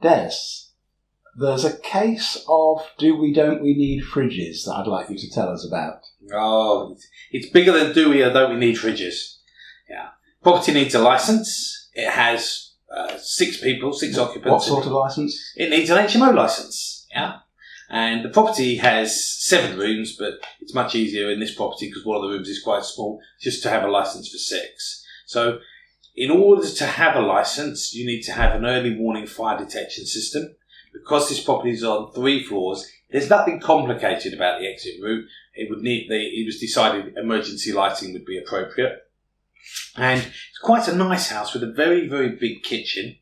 Des, there's a case of don't we need fridges that I'd like you to tell us about. Oh, it's bigger than do we or don't we need fridges. Yeah. Property needs a licence. It has 6 occupants. What sort of licence? It needs an HMO licence. Yeah. And the property has 7 rooms, but it's much easier in this property because one of the rooms is quite small, just to have a licence for 6. So in order to have a licence, you need to have an early warning fire detection system. Because this property is on 3 floors, there's nothing complicated about the exit route. It was decided emergency lighting would be appropriate. And it's quite a nice house with a very, very big kitchen.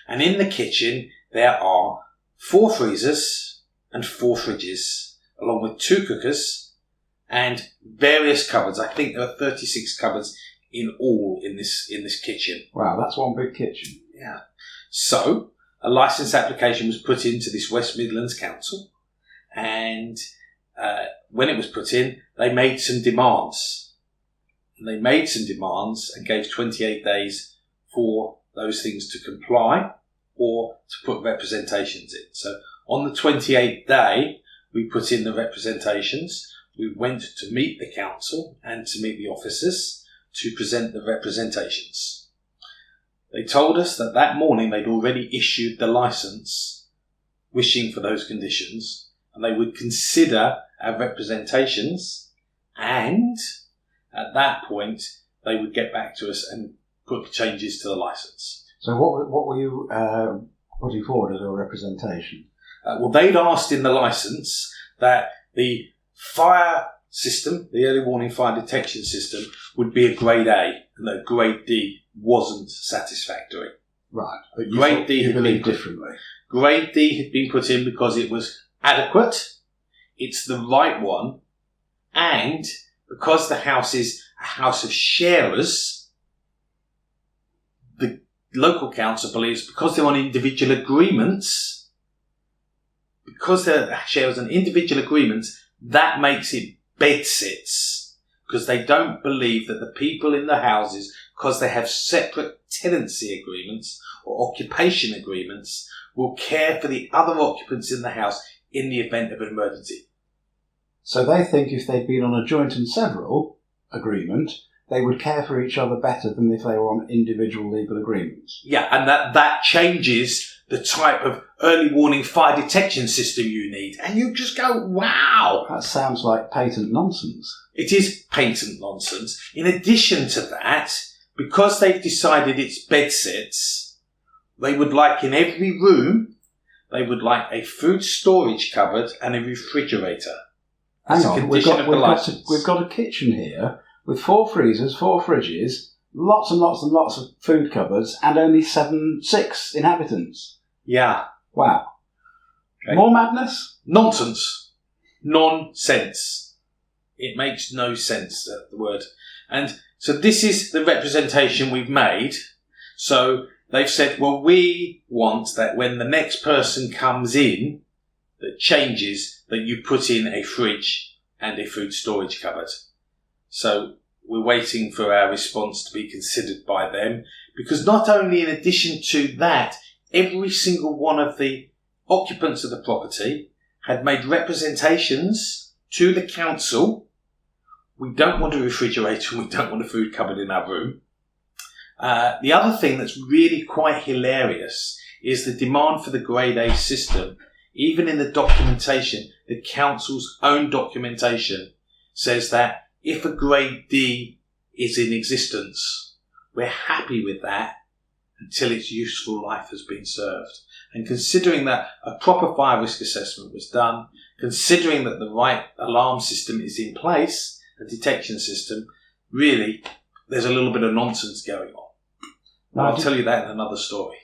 And in the kitchen, there are 4 freezers and 4 fridges, along with 2 cookers and various cupboards. I think there are 36 cupboards in all in this kitchen. Wow, that's one big kitchen. Yeah. So a licence application was put into this West Midlands Council, and when it was put in, they made some demands. And they made some demands and gave 28 days for those things to comply or to put representations in. So on the 28th day, we put in the representations. We went to meet the council and to meet the officers to present the representations. They told us that morning they'd already issued the licence wishing for those conditions, and they would consider our representations, and at that point they would get back to us and put changes to the licence. So what were you putting forward as a representation? Well, they'd asked in the licence that the fire system, the early warning fire detection system, would be a grade A, and that grade D wasn't satisfactory. Right. But grade D had been differently. Grade D had been put in because it was adequate, it's the right one, and because the house is a house of sharers, the local council believes because they're on individual agreements, because they're sharers on individual agreements, that makes it bedsits, because they don't believe that the people in the houses, because they have separate tenancy agreements or occupation agreements, will care for the other occupants in the house in the event of an emergency. So they think if they'd been on a joint and several agreement, they would care for each other better than if they were on individual legal agreements. Yeah, and that changes the type of early warning fire detection system you need. And you just go, wow! That sounds like patent nonsense. It is patent nonsense. In addition to that, because they've decided it's bedsits, they would like in every room, they would like a food storage cupboard and a refrigerator. Hang on, we've got a kitchen here with 4 freezers, 4 fridges, lots and lots and lots of food cupboards, and only 6 inhabitants. Yeah. Wow. Okay. More madness? Nonsense. Nonsense. It makes no sense, the word. And so this is the representation we've made. So they've said, well, we want that when the next person comes in, that changes, that you put in a fridge and a food storage cupboard. So we're waiting for our response to be considered by them, because not only in addition to that, every single one of the occupants of the property had made representations to the council. We don't want a refrigerator, we don't want a food cupboard in our room. The other thing that's really quite hilarious is the demand for the grade A system. Even in the documentation, the council's own documentation says that if a grade D is in existence, we're happy with that until its useful life has been served. And considering that a proper fire risk assessment was done, considering that the right alarm system is in place, a detection system, really, there's a little bit of nonsense going on. I'll tell you that in another story.